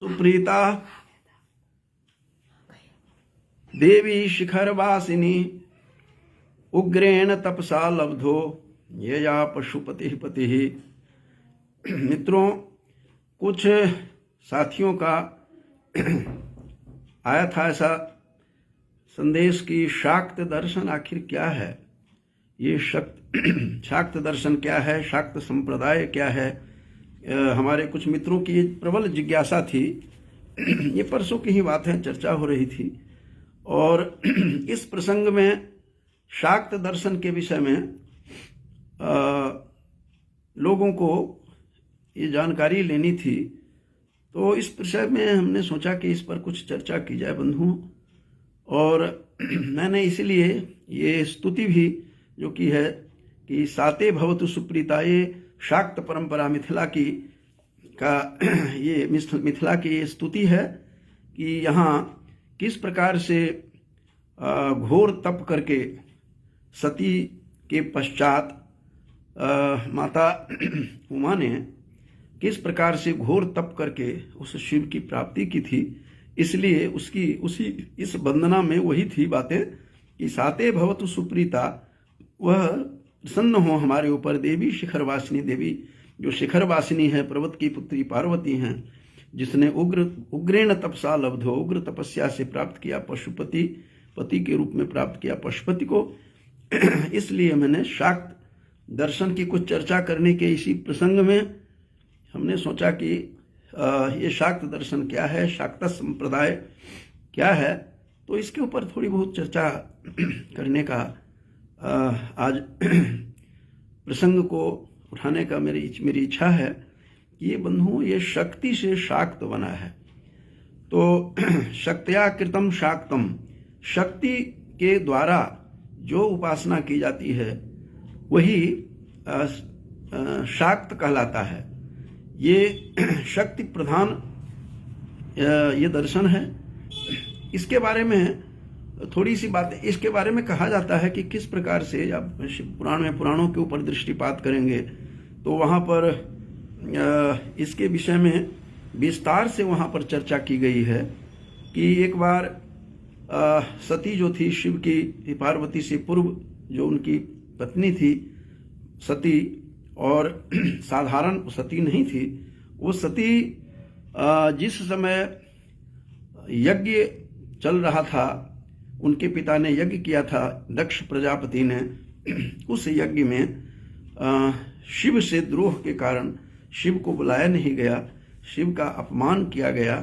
सुप्रीता देवी शिखरवासिनी उग्रेण तपसा लब्धो यया पशुपति पति। मित्रों, कुछ साथियों का आया था ऐसा संदेश कि शाक्त दर्शन आखिर क्या है, ये शाक्त दर्शन क्या है, शाक्त संप्रदाय क्या है। हमारे कुछ मित्रों की प्रबल जिज्ञासा थी। ये परसों की ही बात है, चर्चा हो रही थी और इस प्रसंग में शाक्त दर्शन के विषय में लोगों को ये जानकारी लेनी थी। तो इस विषय में हमने सोचा कि इस पर कुछ चर्चा की जाए बंधुओं। और मैंने इसलिए ये स्तुति भी जो की है कि साते भवतु सुप्रीताये, शाक्त परंपरा मिथिला की का ये मिथिला की ये स्तुति है कि यहाँ किस प्रकार से घोर तप करके सती के पश्चात माता उमा ने किस प्रकार से घोर तप करके उस शिव की प्राप्ति की थी। इसलिए इस वंदना में वही थी बातें कि साते भवतु सुप्रीता, वह प्रसन्न हो हमारे ऊपर, देवी शिखरवासिनी, देवी जो शिखरवासिनी है, पर्वत की पुत्री पार्वती हैं, जिसने उग्रेण तपसा लब्धो, उग्र तपस्या से प्राप्त किया पशुपति, पति के रूप में प्राप्त किया पशुपति को। इसलिए मैंने शाक्त दर्शन की कुछ चर्चा करने के इसी प्रसंग में हमने सोचा कि ये शाक्त दर्शन क्या है, शाक्त संप्रदाय क्या है, तो इसके ऊपर थोड़ी बहुत चर्चा करने का आज प्रसंग को उठाने का मेरी इच्छा है कि ये बंधुओं, ये शक्ति से शाक्त बना है। तो शक्त्या कृतम शाक्तम, शक्ति के द्वारा जो उपासना की जाती है वही शाक्त कहलाता है। ये शक्ति प्रधान ये दर्शन है। इसके बारे में थोड़ी सी बातें, इसके बारे में कहा जाता है कि किस प्रकार से, जब पुराणों के ऊपर दृष्टिपात करेंगे तो वहाँ पर इसके विषय में विस्तार से वहाँ पर चर्चा की गई है कि एक बार सती जो थी, शिव की पार्वती से पूर्व जो उनकी पत्नी थी सती, और साधारण सती नहीं थी, वो सती जिस समय यज्ञ चल रहा था, उनके पिता ने यज्ञ किया था, दक्ष प्रजापति ने, उस यज्ञ में शिव से द्रोह के कारण शिव को बुलाया नहीं गया, शिव का अपमान किया गया।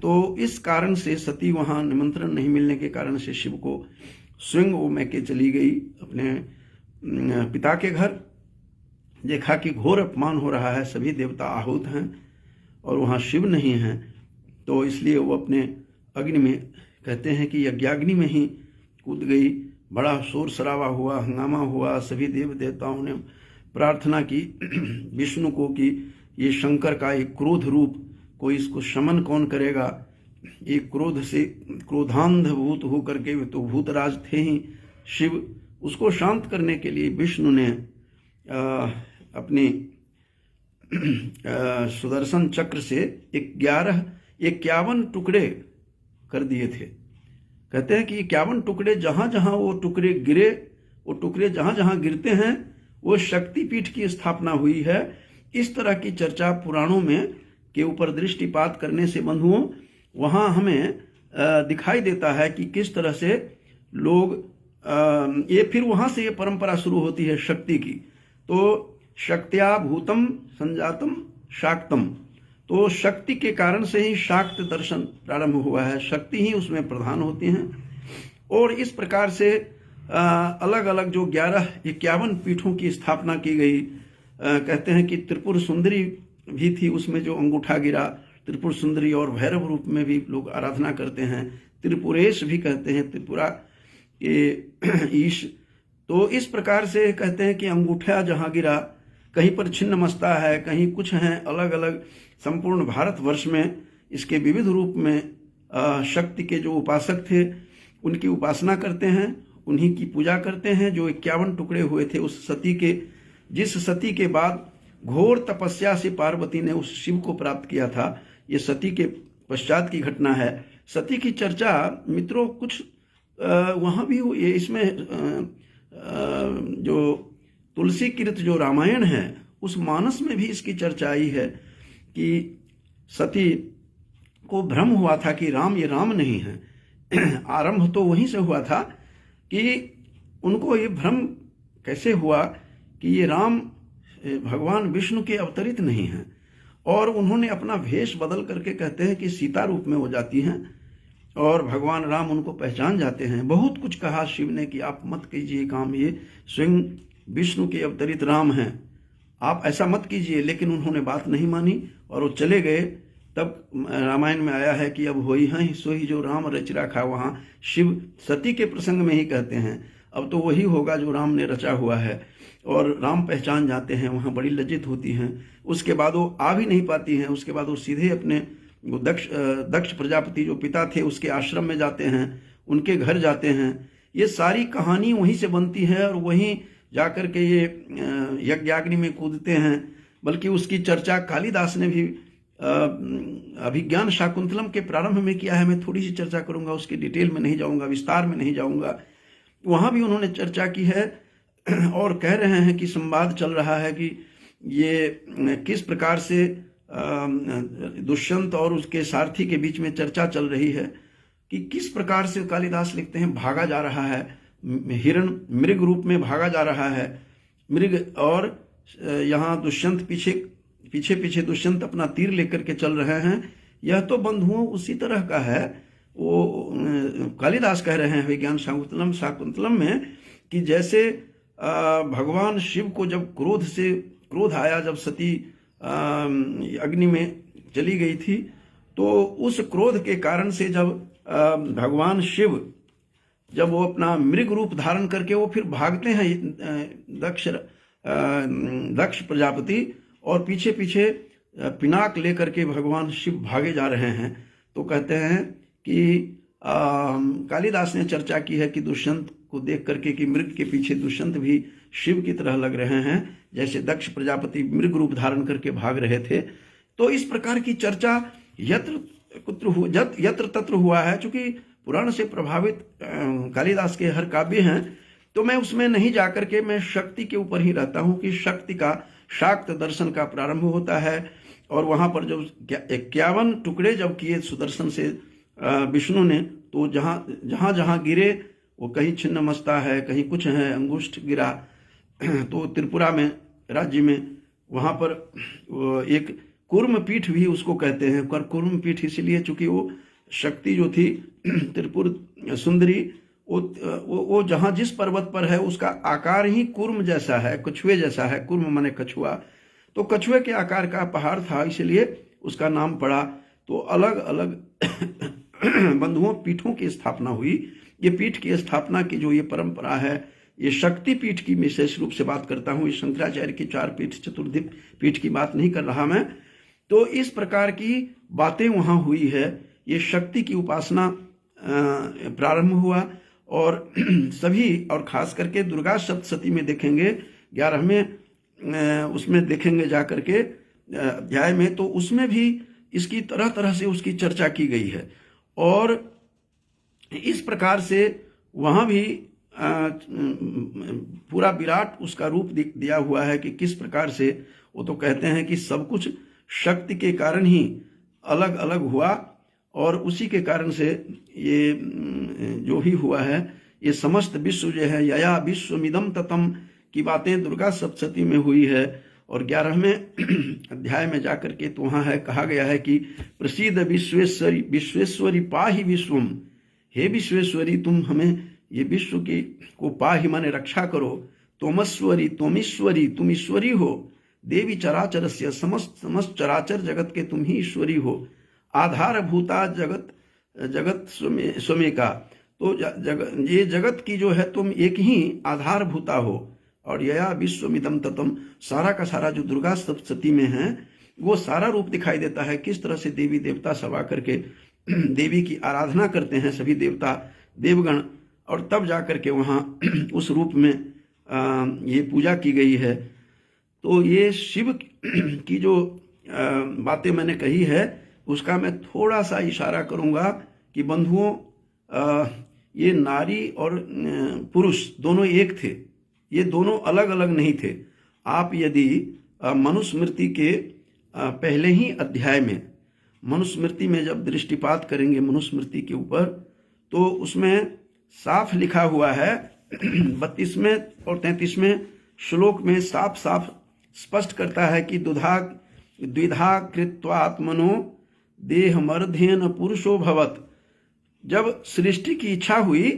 तो इस कारण से सती वहाँ निमंत्रण नहीं मिलने के कारण से शिव को स्वयं वो मैके चली गई अपने पिता के घर। देखा कि घोर अपमान हो रहा है, सभी देवता आहूत हैं और वहाँ शिव नहीं हैं, तो इसलिए वो अपने अग्नि में, कहते हैं कि यज्ञाग्नि में ही कूद गई। बड़ा शोर शराबा हुआ, हंगामा हुआ, सभी देव देवताओं ने प्रार्थना की विष्णु को कि ये शंकर का एक क्रोध रूप, कोई इसको शमन कौन करेगा। ये क्रोध से क्रोधांध भूत हो करके, वे तो भूतराज थे ही शिव, उसको शांत करने के लिए विष्णु ने अपने सुदर्शन चक्र से 51 टुकड़े कर दिए थे। कहते हैं कि 51 टुकड़े, जहां जहां वो टुकड़े गिरे, वो टुकड़े जहां जहां गिरते हैं वो शक्तिपीठ की स्थापना हुई है। इस तरह की चर्चा पुराणों में के ऊपर दृष्टिपात करने से बंधुओं वहां हमें दिखाई देता है कि किस तरह से लोग ये फिर वहां से ये परंपरा शुरू होती है शक्ति की। तो शक्त्या भूतम संजातम शाक्तम, तो शक्ति के कारण से ही शाक्त दर्शन प्रारंभ हुआ है, शक्ति ही उसमें प्रधान होती हैं। और इस प्रकार से अलग अलग जो 51 पीठों की स्थापना की गई। कहते हैं कि त्रिपुर सुंदरी भी थी, उसमें जो अंगूठा गिरा, त्रिपुर सुंदरी और भैरव रूप में भी लोग आराधना करते हैं। त्रिपुरेश भी कहते हैं, त्रिपुरा के ईश। तो इस प्रकार से कहते हैं कि अंगूठा जहाँ गिरा, कहीं पर छिन्न मस्ता है, कहीं कुछ हैं, अलग अलग संपूर्ण भारतवर्ष में इसके विविध रूप में शक्ति के जो उपासक थे उनकी उपासना करते हैं, उन्हीं की पूजा करते हैं। जो 51 टुकड़े हुए थे उस सती के, जिस सती के बाद घोर तपस्या से पार्वती ने उस शिव को प्राप्त किया था, ये सती के पश्चात की घटना है। सती की चर्चा मित्रों कुछ वहाँ भी हुई है। इसमें जो तुलसी कृत जो रामायण है उस मानस में भी इसकी चर्चा आई है कि सती को भ्रम हुआ था कि राम ये राम नहीं है। आरंभ तो वहीं से हुआ था कि उनको ये भ्रम कैसे हुआ कि ये राम भगवान विष्णु के अवतरित नहीं हैं, और उन्होंने अपना भेष बदल करके कहते हैं कि सीता रूप में हो जाती हैं और भगवान राम उनको पहचान जाते हैं। बहुत कुछ कहा शिव ने कि आप मत कीजिए काम, ये स्वयं विष्णु के अवतरित राम हैं, आप ऐसा मत कीजिए। लेकिन उन्होंने बात नहीं मानी और वो चले गए। तब रामायण में आया है कि अब होई हैं सो ही जो राम रच रखा। वहाँ शिव सती के प्रसंग में ही कहते हैं अब तो वही होगा जो राम ने रचा हुआ है, और राम पहचान जाते हैं। वहाँ बड़ी लज्जित होती हैं। उसके बाद वो आ भी नहीं पाती हैं। उसके बाद वो सीधे अपने वो दक्ष प्रजापति जो पिता थे उसके आश्रम में जाते हैं, उनके घर जाते हैं। ये सारी कहानी वहीं से बनती है और वहीं जाकर के ये यज्ञाग्नि में कूदते हैं। बल्कि उसकी चर्चा कालिदास ने भी अभिज्ञान शाकुंतलम के प्रारंभ में किया है। मैं थोड़ी सी चर्चा करूंगा, उसकी डिटेल में नहीं जाऊंगा, विस्तार में नहीं जाऊंगा। वहाँ भी उन्होंने चर्चा की है और कह रहे हैं कि संवाद चल रहा है कि ये किस प्रकार से दुष्यंत और उसके सारथी के बीच में चर्चा चल रही है कि किस प्रकार से कालिदास लिखते हैं भागा जा रहा है, हिरण मृग रूप में भागा जा रहा है मृग, और यहाँ दुष्यंत पीछे पीछे दुष्यंत अपना तीर लेकर के चल रहे हैं। यह तो बंधुओं उसी तरह का है। वो कालिदास कह रहे हैं विज्ञान शाकुंतलम में कि जैसे भगवान शिव को जब क्रोध आया, जब सती अग्नि में चली गई थी, तो उस क्रोध के कारण से जब भगवान शिव जब वो अपना मृग रूप धारण करके वो फिर भागते हैं दक्ष प्रजापति, और पीछे पीछे पिनाक लेकर के भगवान शिव भागे जा रहे हैं। तो कहते हैं कि कालिदास ने चर्चा की है कि दुष्यंत को देख करके कि मृग के पीछे दुष्यंत भी शिव की तरह लग रहे हैं, जैसे दक्ष प्रजापति मृग रूप धारण करके भाग रहे थे। तो इस प्रकार की चर्चा यत्र तत्र हुआ है। चूंकि पुराण से प्रभावित कालिदास के हर काव्य हैं, तो मैं उसमें नहीं जाकर के मैं शक्ति के ऊपर ही रहता हूँ कि शक्ति का शाक्त दर्शन का प्रारंभ होता है। और वहाँ पर जब 51 टुकड़े जब किए सुदर्शन से विष्णु ने, तो जहाँ जहाँ गिरे वो कहीं छिन्न मस्ता है, कहीं कुछ है, अंगुष्ठ गिरा। तो त्रिपुरा में राज्य में वहाँ पर एक कूर्म पीठ भी उसको कहते हैं। कूर्म पीठ इसलिए चूंकि वो शक्ति जो थी त्रिपुर सुंदरी, वो जहाँ जिस पर्वत पर है उसका आकार ही कूर्म जैसा है, कछुए जैसा है। कूर्म माने कछुआ, तो कछुए के आकार का पहाड़ था, इसलिए उसका नाम पड़ा। तो अलग अलग बंधुओं पीठों की स्थापना हुई। ये पीठ की स्थापना की जो ये परंपरा है, ये शक्ति पीठ की विशेष रूप से बात करता हूँ। इस शंकराचार्य की 4 पीठ चतुर्दिक पीठ की बात नहीं कर रहा मैं। तो इस प्रकार की बातें वहाँ हुई है। ये शक्ति की उपासना प्रारंभ हुआ, और सभी, और खास करके दुर्गा सप्तशती में देखेंगे 11वें उसमें देखेंगे जाकर के अध्याय में, तो उसमें भी इसकी तरह तरह से उसकी चर्चा की गई है। और इस प्रकार से वहाँ भी पूरा विराट उसका रूप दिया हुआ है कि किस प्रकार से। वो तो कहते हैं कि सब कुछ शक्ति के कारण ही अलग अलग हुआ, और उसी के कारण से ये जो भी हुआ है, ये समस्त विश्व जो है यया विश्वमिदं ततम की बातें दुर्गा सप्तशती में हुई है। और 11वें अध्याय में जाकर के तो वहाँ है, कहा गया है कि प्रसीद विश्वेश्वरी पाहि विश्वम, हे विश्वेश्वरी तुम हमें ये विश्व की को पाहि माने रक्षा करो। तोमस्वरी तोमीश्वरी तुम ईश्वरी हो। देवी चराचरस्य समस्त चराचर जगत के तुम ही ईश्वरी हो। आधार भूता जगत स्वमे का, तो ये जगत की जो है तुम एक ही आधार भूता हो। और यया विश्वमिदं ततम, सारा का सारा जो दुर्गा सप्तशती में है वो सारा रूप दिखाई देता है। किस तरह से देवी देवता सब आकर के देवी की आराधना करते हैं, सभी देवता देवगण, और तब जाकर के वहाँ उस रूप में ये पूजा की गई है। तो ये शिव की जो बातें मैंने कही है, उसका मैं थोड़ा सा इशारा करूंगा कि बंधुओं, ये नारी और पुरुष दोनों एक थे, ये दोनों अलग अलग नहीं थे। आप यदि मनुस्मृति के पहले ही अध्याय में, मनुस्मृति में जब दृष्टिपात करेंगे मनुस्मृति के ऊपर, तो उसमें साफ लिखा हुआ है 32वें और 33वें श्लोक में साफ साफ स्पष्ट करता है कि द्विधा कृत्वात्मनो देहमर्ध्येन पुरुषो भवत्। जब सृष्टि की इच्छा हुई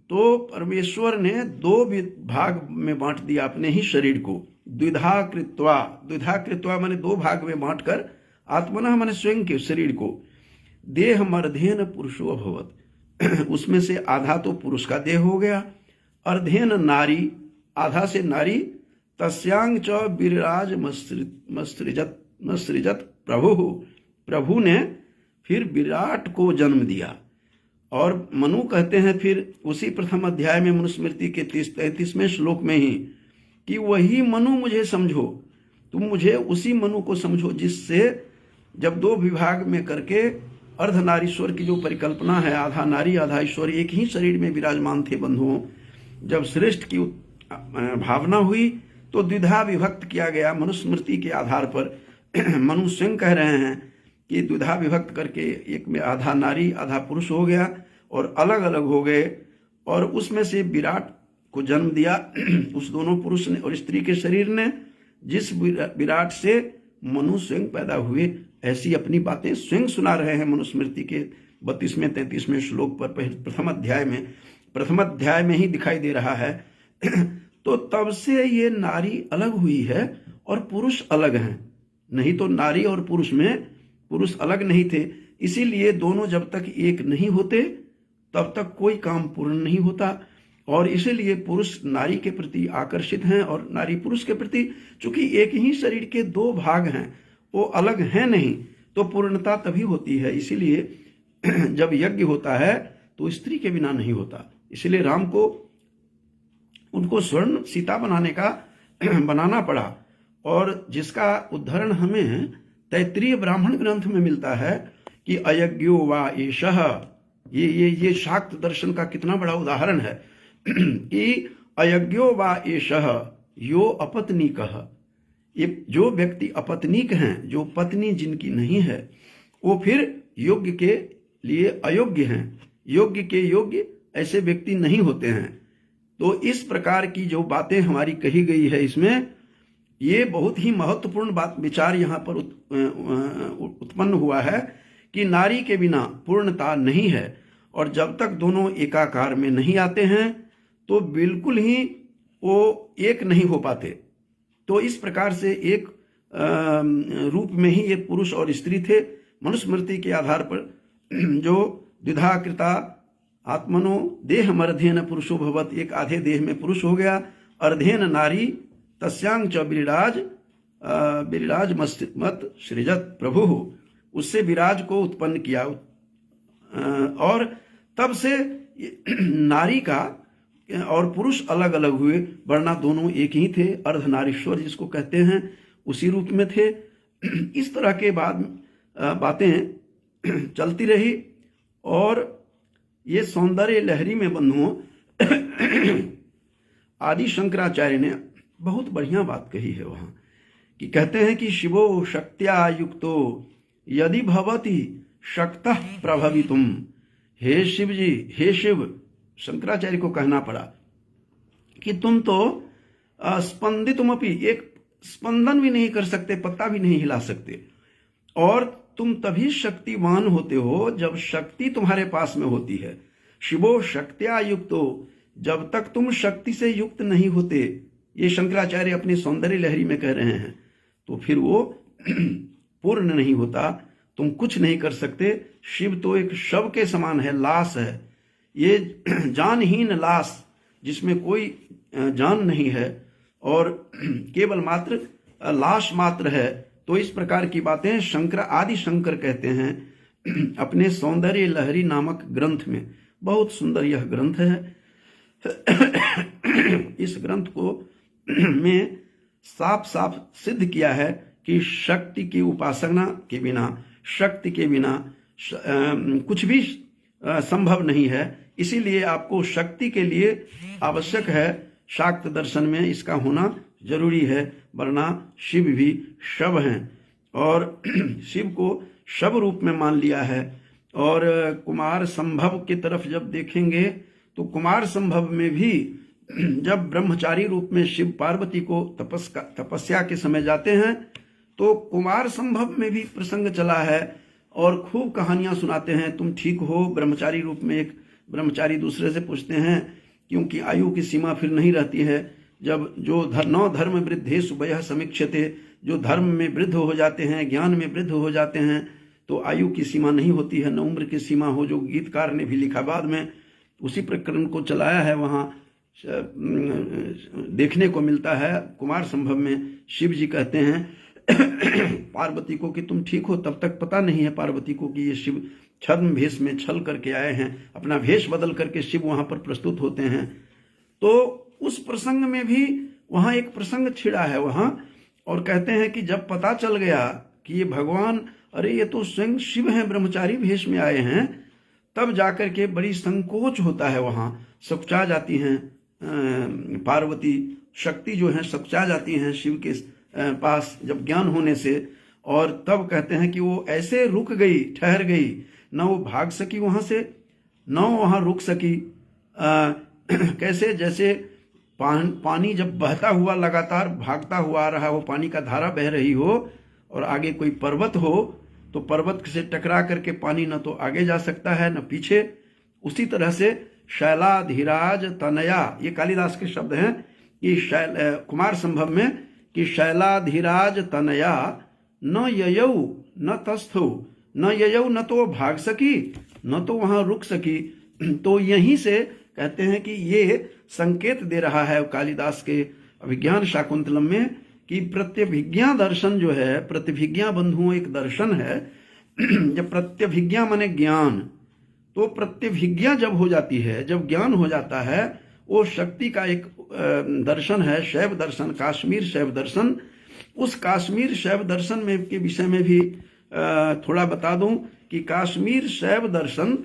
तो परमेश्वर ने 2 भाग में बांट दिया अपने ही शरीर को। द्विधा कृत्वा माने 2 भाग में बांटकर, आत्मना माने स्वयं के शरीर को, देहमर्ध्येन पुरुषो भवत्, उसमें से आधा तो पुरुष का देह हो गया, अर्धेन नारी, आधा से नारी, तस्यांग च विराज मसृजत प्रभु ने फिर विराट को जन्म दिया। और मनु कहते हैं फिर उसी प्रथम अध्याय में मनुस्मृति के 33वें श्लोक में ही कि वही मनु मुझे समझो, तुम मुझे उसी मनु को समझो जिससे जब 2 विभाग में करके अर्धनारीश्वर की जो परिकल्पना है, आधा नारी आधा ईश्वर एक ही शरीर में विराजमान थे बंधुओं। जब श्रेष्ठ की भावना हुई तो द्विधा विभक्त किया गया मनुस्मृति के आधार पर। मनु स्वयं कह रहे हैं कि द्विधा विभक्त करके एक में आधा नारी आधा पुरुष हो गया और अलग अलग हो गए, और उसमें से विराट को जन्म दिया उस दोनों पुरुष ने और स्त्री के शरीर ने, जिस विराट से मनु स्वयं पैदा हुए। ऐसी अपनी बातें स्वयं सुना रहे हैं मनुस्मृति के 32वें 33वें श्लोक पर प्रथम अध्याय में ही दिखाई दे रहा है। तो तब से ये नारी अलग हुई है और पुरुष अलग हैं, नहीं तो नारी और पुरुष में पुरुष अलग नहीं थे। इसीलिए दोनों जब तक एक नहीं होते तब तक कोई काम पूर्ण नहीं होता, और इसीलिए पुरुष नारी के प्रति आकर्षित हैं और नारी पुरुष के प्रति। चूंकि एक ही शरीर के 2 भाग हैं, वो अलग हैं नहीं, तो पूर्णता तभी होती है। इसीलिए जब यज्ञ होता है तो स्त्री के बिना नहीं होता। इसलिए राम को उनको स्वर्ण सीता बनाना पड़ा, और जिसका उदाहरण हमें तैत्तिरीय ब्राह्मण ग्रंथ में मिलता है कि अयज्ञो वा एषः, ये शाक्त दर्शन का कितना बड़ा उदाहरण है कि अयज्ञो वा एषः यो अपत्नीकः, ये जो व्यक्ति अपत्नीक हैं, जो पत्नी जिनकी नहीं है, वो फिर योग्य के लिए अयोग्य हैं, योग्य के योग्य ऐसे व्यक्ति नहीं होते हैं। तो इस प्रकार की जो बातें हमारी कही गई है इसमें, ये बहुत ही महत्वपूर्ण बात विचार यहाँ पर उत्पन्न हुआ है कि नारी के बिना पूर्णता नहीं है, और जब तक दोनों एकाकार में नहीं आते हैं तो बिल्कुल ही वो एक नहीं हो पाते। तो इस प्रकार से एक रूप में ही ये पुरुष और स्त्री थे। मनुस्मृति के आधार पर जो द्विधा कृता आत्मनो देहमर्ध्येन पुरुषो भवत्, एक आधे देह में पुरुष हो गया, अर्धेन नारी तस्यांग च विराज मत सृजत प्रभु, उससे विराज को उत्पन्न किया। और तब से नारी का और पुरुष अलग अलग हुए, वरना दोनों एक ही थे। अर्धनारीश्वर जिसको कहते हैं उसी रूप में थे। इस तरह के बातें चलती रही, और ये सौंदर्य लहरी में बंधुओं आदि शंकराचार्य ने बहुत बढ़िया बात कही है वहां, कि कहते हैं कि शिवो शक्त्या युक्तो यदि भवति शक्तः प्रभवितुम। हे शिव जी, हे शिव, शंकराचार्य को कहना पड़ा कि तुम तो स्पंदितुमपि, एक स्पंदन भी नहीं कर सकते, पत्ता भी नहीं हिला सकते, और तुम तभी शक्तिवान होते हो जब शक्ति तुम्हारे पास में होती है। शिवो शक्त्या युक्तो, जब तक तुम शक्ति से युक्त नहीं होते, ये शंकराचार्य अपनी सौंदर्य लहरी में कह रहे हैं, तो फिर वो पूर्ण नहीं होता, तुम कुछ नहीं कर सकते। शिव तो एक शव के समान है, लाश है, ये जानहीन लाश जिसमें कोई जान नहीं है और केवल मात्र लाश मात्र है। तो इस प्रकार की बातें आदि शंकर कहते हैं अपने सौंदर्य लहरी नामक ग्रंथ में। बहुत सुंदर यह ग्रंथ है। इस ग्रंथ को में साफ साफ सिद्ध किया है कि शक्ति की उपासना के बिना, शक्ति के बिना कुछ भी संभव नहीं है। इसीलिए आपको शक्ति के लिए आवश्यक है, शाक्त दर्शन में इसका होना जरूरी है, वरना शिव भी शव हैं और शिव को शव रूप में मान लिया है। और कुमार संभव की तरफ जब देखेंगे तो कुमार संभव में भी जब ब्रह्मचारी रूप में शिव पार्वती को तपस्या के समय जाते हैं तो कुमार संभव में भी प्रसंग चला है और खूब कहानियां सुनाते हैं, तुम ठीक हो। ब्रह्मचारी रूप में एक ब्रह्मचारी दूसरे से पूछते हैं, क्योंकि आयु की सीमा फिर नहीं रहती है। जब जो नौ धर्म वृद्धेषु वयः समीक्ष्यते, जो धर्म में वृद्ध हो जाते हैं, ज्ञान में वृद्ध हो जाते हैं, तो आयु की सीमा नहीं होती है, न उम्र की सीमा हो, जो गीतकार ने भी लिखा बाद में उसी प्रकरण को चलाया है। वहाँ देखने को मिलता है कुमार संभव में शिव जी कहते हैं पार्वती को कि तुम ठीक हो। तब तक पता नहीं है पार्वती को कि ये शिव छद्म भेष में छल करके आए हैं, अपना भेष बदल करके शिव वहां पर प्रस्तुत होते हैं। तो उस प्रसंग में भी वहां एक प्रसंग छिड़ा है वहां, और कहते हैं कि जब पता चल गया कि ये भगवान, अरे ये तो स्वयं शिव हैं, ब्रह्मचारी भेष में आए हैं, तब जाकर के बड़ी संकोच होता है। वहां सकुचा जाती हैं पार्वती, शक्ति जो है सकुचा जाती हैं शिव के पास जब ज्ञान होने से। और तब कहते हैं कि वो ऐसे रुक गई, ठहर गई, न वो भाग सकी वहां से, न वहां रुक सकी। कैसे, जैसे पानी जब बहता हुआ लगातार भागता हुआ आ रहा, वो पानी का धारा बह रही हो और आगे कोई पर्वत हो, तो पर्वत से टकरा करके पानी न तो आगे जा सकता है न पीछे। उसी तरह से शैलाधिराज तनया, ये कालिदास के शब्द हैं कि कुमार संभव में कि शैलाधिराज तनया न ययौ न तस्थौ, न ययौ, न तो भाग सकी न तो वहां रुक सकी। तो यहीं से कहते हैं कि ये संकेत दे रहा है कालिदास के अभिज्ञान शाकुंतलम में कि प्रत्यभिज्ञा दर्शन जो है, प्रतिभिज्ञा बंधुओं एक दर्शन है। जब प्रत्यभिज्ञा माने ज्ञान, तो प्रत्यभिज्ञा जब हो जाती है, जब ज्ञान हो जाता है, वो शक्ति का एक दर्शन है, शैव दर्शन, काश्मीर शैव दर्शन। उस काश्मीर शैव दर्शन में के विषय में भी थोड़ा बता दूं कि काश्मीर शैव दर्शन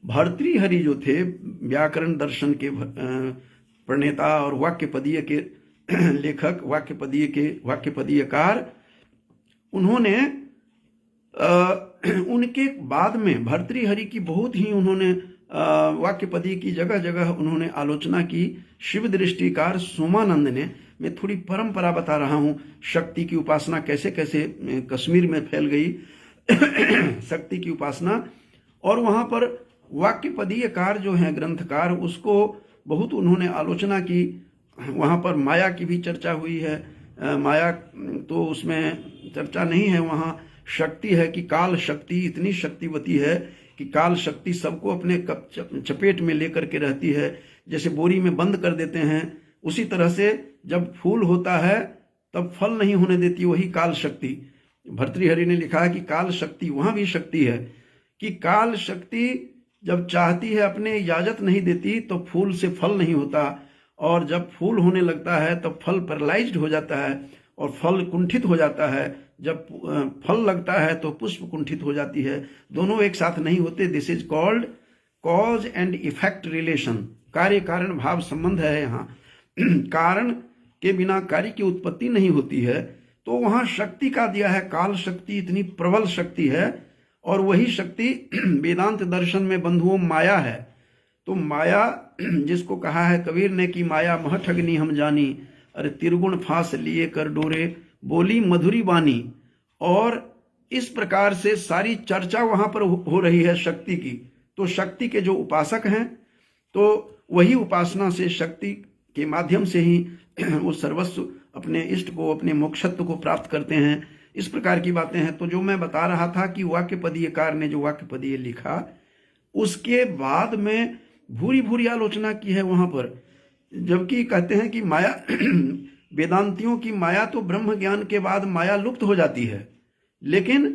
भर्तृहरि जो थे, व्याकरण दर्शन के प्रणेता और वाक्यपदीय के लेखक, वाक्यपदीयकार, उन्होंने उनके बाद में भर्तृहरि की बहुत ही उन्होंने वाक्यपदी की जगह जगह उन्होंने आलोचना की। शिव दृष्टिकार सोमानंद ने, मैं थोड़ी परंपरा बता रहा हूं, शक्ति की उपासना कैसे कैसे कश्मीर में फैल गई शक्ति की उपासना। और वहां पर वाक्यपदीयकार जो हैं ग्रंथकार, उसको बहुत उन्होंने आलोचना की। वहां पर माया की भी चर्चा हुई है, माया तो उसमें चर्चा नहीं है, वहां शक्ति है कि काल शक्ति इतनी शक्तिवती है कि काल शक्ति सबको अपने चपेट में लेकर के रहती है, जैसे बोरी में बंद कर देते हैं। उसी तरह से जब फूल होता है तब फल नहीं होने देती वही काल शक्ति। भर्तृहरि ने लिखा है कि काल शक्ति, वहां भी शक्ति है कि काल शक्ति जब चाहती है अपने इजाजत नहीं देती तो फूल से फल नहीं होता, और जब फूल होने लगता है तब फल पैरालाइज्ड हो जाता है और फल कुंठित हो जाता है। जब फल लगता है तो पुष्प कुंठित हो जाती है, दोनों एक साथ नहीं होते। This is called cause and effect relation, कार्य कारण भाव संबंध है यहाँ। कारण के बिना कार्य की उत्पत्ति नहीं होती है। तो वहां शक्ति का दिया है, काल शक्ति इतनी प्रबल शक्ति है, और वही शक्ति वेदांत दर्शन में बंधुओं माया है। तो माया जिसको कहा है कबीर ने कि माया महठगनी हम जानी, अरे त्रिगुण फांस लिए कर डोरे, बोली मधुरी बानी। और इस प्रकार से सारी चर्चा वहां पर हो रही है शक्ति की। तो शक्ति के जो उपासक हैं, तो वही उपासना से शक्ति के माध्यम से ही वो सर्वस्व अपने इष्ट को, अपने मोक्षत्व को प्राप्त करते हैं। इस प्रकार की बातें हैं। तो जो मैं बता रहा था कि वाक्यपदीयकार ने जो वाक्यपदीय लिखा, उसके बाद में भूरी भूरी आलोचना की है वहां पर। जबकि कहते हैं कि माया वेदांतियों की माया तो ब्रह्म ज्ञान के बाद माया लुप्त हो जाती है, लेकिन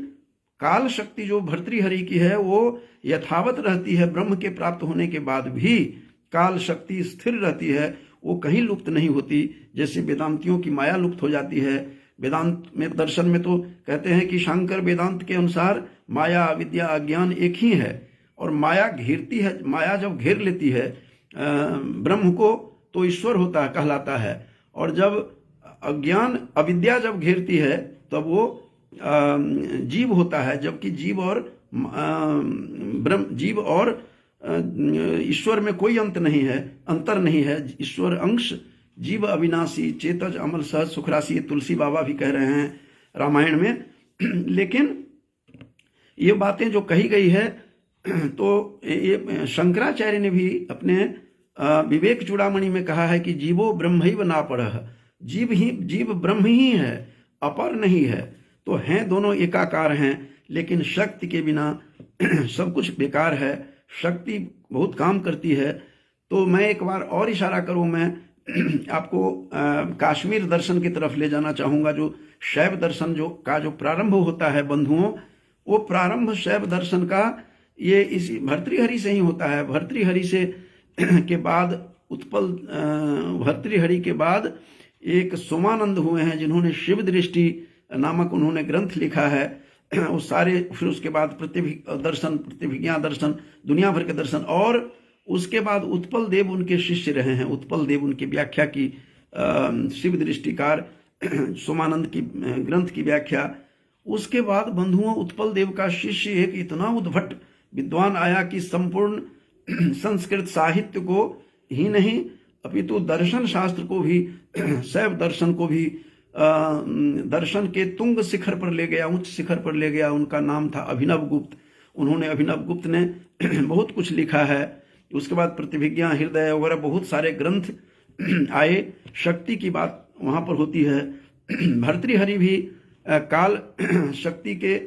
काल शक्ति जो भर्तृहरि की है वो यथावत रहती है। ब्रह्म के प्राप्त होने के बाद भी काल शक्ति स्थिर रहती है, वो कहीं लुप्त नहीं होती। जैसे वेदांतियों की माया लुप्त हो जाती है, वेदांत में दर्शन में तो कहते हैं कि शांकर वेदांत के अनुसार माया अविद्या अज्ञान एक ही है, और माया घेरती है, माया जब घेर लेती है ब्रह्म को तो ईश्वर होता है, कहलाता है। और जब अज्ञान अविद्या जब घेरती है तब वो जीव होता है, जबकि जीव और ब्रह्म, जीव और ईश्वर में कोई अंतर नहीं है। ईश्वर अंश, जीव अविनाशी, चेतज अमल सहज सुखराशि, तुलसी बाबा भी कह रहे हैं रामायण में। लेकिन ये बातें जो कही गई है तो ये शंकराचार्य ने भी अपने विवेक चूड़ामणि में कहा है कि जीवो ब्रह्मैव नापरः, जीव ब्रह्म ही है, अपर नहीं है। तो हैं दोनों एकाकार हैं, लेकिन शक्ति के बिना सब कुछ बेकार है। शक्ति बहुत काम करती है। तो मैं एक बार और इशारा करूं, मैं आपको काश्मीर दर्शन की तरफ ले जाना चाहूंगा। जो शैव दर्शन जो प्रारंभ होता है बंधुओं, वो प्रारंभ शैव दर्शन का ये इसी भर्तृहरि से ही होता है। भर्तृहरि से के बाद उत्पल भर्तृहरि के बाद एक सोमानंद हुए हैं, जिन्होंने शिव दृष्टि नामक उन्होंने ग्रंथ लिखा है। वो सारे, फिर उसके बाद प्रतिभिज्ञा दर्शन, दुनिया भर के दर्शन, और उसके बाद उत्पल देव उनके शिष्य रहे हैं। उत्पल देव उनकी व्याख्या की, शिव दृष्टिकार सोमानंद की ग्रंथ की व्याख्या। उसके बाद बंधुओं उत्पल देव का शिष्य एक इतना उद्भट विद्वान आया कि संपूर्ण संस्कृत साहित्य को ही नहीं अपितु दर्शन शास्त्र को भी, शैव दर्शन को भी दर्शन के तुंग शिखर पर ले गया, उच्च शिखर पर ले गया। उनका नाम था अभिनव गुप्त। उन्होंने, अभिनव गुप्त ने बहुत कुछ लिखा है। उसके बाद प्रतिभिज्ञा, हृदय वगैरह बहुत सारे ग्रंथ आए। शक्ति की बात वहाँ पर होती है। भर्तृहरि भी काल शक्ति के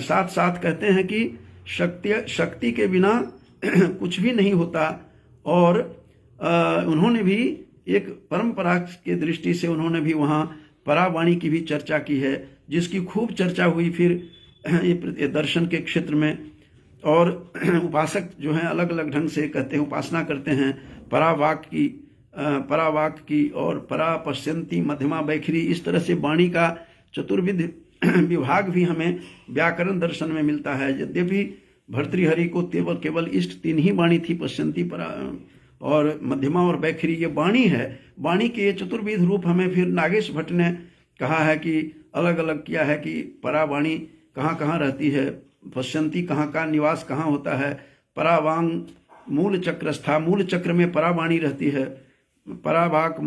साथ साथ कहते हैं कि शक्ति के बिना कुछ भी नहीं होता। और उन्होंने भी एक परंपरा के दृष्टि से उन्होंने भी वहाँ परावाणी की भी चर्चा की है, जिसकी खूब चर्चा हुई फिर ये दर्शन के क्षेत्र में। और उपासक जो हैं अलग अलग ढंग से कहते हैं, उपासना करते हैं परावाक की और परा पश्यंती, मध्यमा, बैखरी। इस तरह से वाणी का चतुर्विध विभाग भी हमें व्याकरण दर्शन में मिलता है। यद्यपि भर्तृहरि को केवल इष्ट 3 ही वाणी थी, पश्यंती, परा और मध्यमा और बैखरी, ये वाणी है। वाणी के ये चतुर्विध रूप हमें फिर नागेश भट्ट ने कहा है कि अलग अलग किया है कि परावाणी कहाँ कहाँ रहती है, पश्यंती कहाँ का निवास कहाँ होता है, परावांग मूल चक्रस्था, मूल चक्र में परावाणी रहती है, परावांग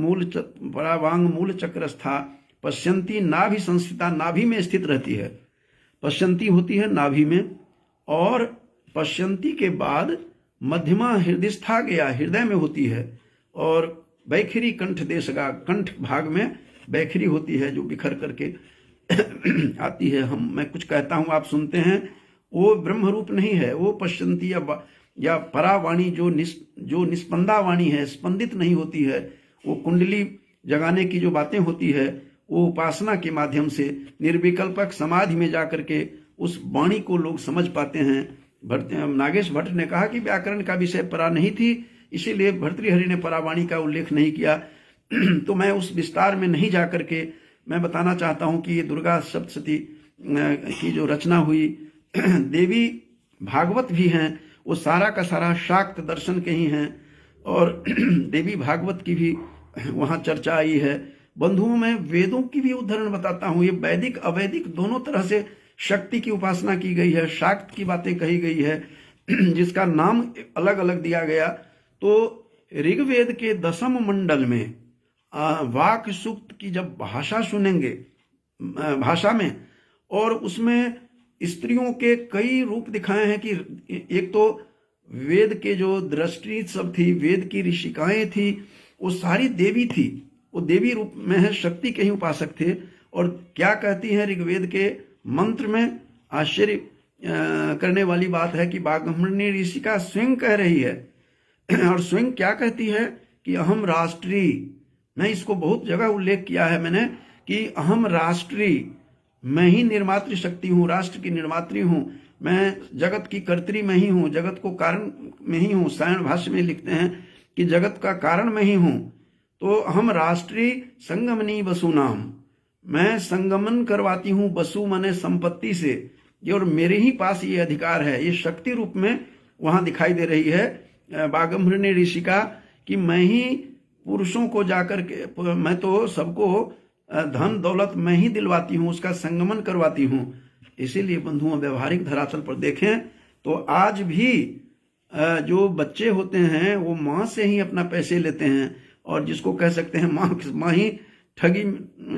मूल चक्रस्था, पश्यंती नाभि संस्थिता, नाभि में स्थित रहती है। पश्यंती होती है नाभि में, और पश्यंती के बाद मध्यमा हृदयस्था गया, हृदय में होती है। और बैखरी कंठ देशगा, कंठ भाग में बैखरी होती है जो बिखर करके आती है। मैं कुछ कहता हूँ, आप सुनते हैं। वो ब्रह्म रूप नहीं है, वो पश्यंती या परावाणी जो निस्पंदा वाणी है, स्पंदित नहीं होती है। वो कुंडली जगाने की जो बातें होती है, वो उपासना के माध्यम से निर्विकल्पक समाधि में जाकर के उस वाणी को लोग समझ पाते हैं। नागेश भट्ट ने कहा कि व्याकरण का विषय परा नहीं थी, इसीलिए भर्तृहरि ने परावाणी का उल्लेख नहीं किया। तो मैं उस विस्तार में नहीं जा करके मैं बताना चाहता हूं कि ये दुर्गा सप्तशती की जो रचना हुई, देवी भागवत भी हैं, वो सारा का सारा शाक्त दर्शन के ही हैं। और देवी भागवत की भी वहाँ चर्चा आई है। बंधुओं में वेदों की भी उदाहरण बताता हूँ। ये वैदिक अवैदिक दोनों तरह से शक्ति की उपासना की गई है, शाक्त की बातें कही गई है, जिसका नाम अलग अलग दिया गया। तो ऋग्वेद के 10वें मंडल में वाक सूक्त की जब भाषा सुनेंगे, भाषा में, और उसमें स्त्रियों के कई रूप दिखाए हैं कि एक तो वेद के जो दृष्टि सब थी, वेद की ऋषिकाएं थी, वो सारी देवी थी, वो देवी रूप में है, शक्ति के ही उपासक थे। और क्या कहती हैं ऋग्वेद के मंत्र में, आश्चर्य करने वाली बात है कि बाघमणी ऋषिका स्वयं कह रही है, और स्वयं क्या कहती है कि अहम राष्ट्री, मैं इसको बहुत जगह उल्लेख किया है मैंने कि अहम राष्ट्री, मैं ही निर्मात्री शक्ति हूँ, राष्ट्र की निर्मात्री हूँ, मैं जगत की कर्त्री मैं ही हूँ, जगत को कारण मैं ही हूँ। सायण भाष्य में लिखते हैं कि जगत का कारण मैं ही हूँ। तो अहम राष्ट्री संगमनी वसुनाम, मैं संगमन करवाती हूँ बसु मने संपत्ति से, ये और मेरे ही पास ये अधिकार है। ये शक्ति रूप में वहां दिखाई दे रही है बागम्भृणी ऋषि का कि मैं ही पुरुषों को जाकर के, मैं तो सबको धन दौलत मैं ही दिलवाती हूँ, उसका संगमन करवाती हूँ। इसीलिए बंधुओं, व्यवहारिक धरातल पर देखें तो आज भी जो बच्चे होते हैं वो माँ से ही अपना पैसे लेते हैं, और जिसको कह सकते हैं माँ ही ठगी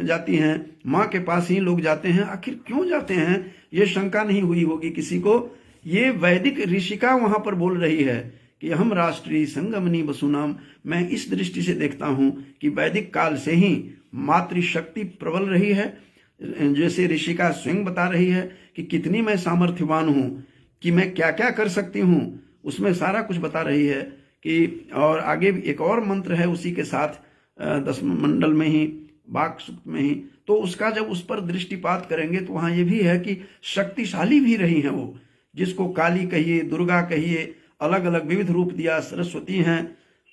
जाती हैं, माँ के पास ही लोग जाते हैं। आखिर क्यों जाते हैं, ये शंका नहीं हुई होगी किसी को। ये वैदिक ऋषिका वहां पर बोल रही है कि हम राष्ट्रीय संगमनी बसुनाम। मैं इस दृष्टि से देखता हूं कि वैदिक काल से ही मातृशक्ति प्रबल रही है। जैसे ऋषिका स्वयं बता रही है कि कितनी मैं सामर्थ्यवान हूं, कि मैं क्या क्या कर सकती हूं, उसमें सारा कुछ बता रही है कि। और आगे भी एक और मंत्र है उसी के साथ 10 मंडल में ही, वाक सूक्त में ही, तो उसका जब उस पर दृष्टिपात करेंगे तो वहां ये भी है कि शक्तिशाली भी रही हैं वो, जिसको काली कहिए, दुर्गा कहिए, अलग अलग विविध रूप दिया, सरस्वती हैं।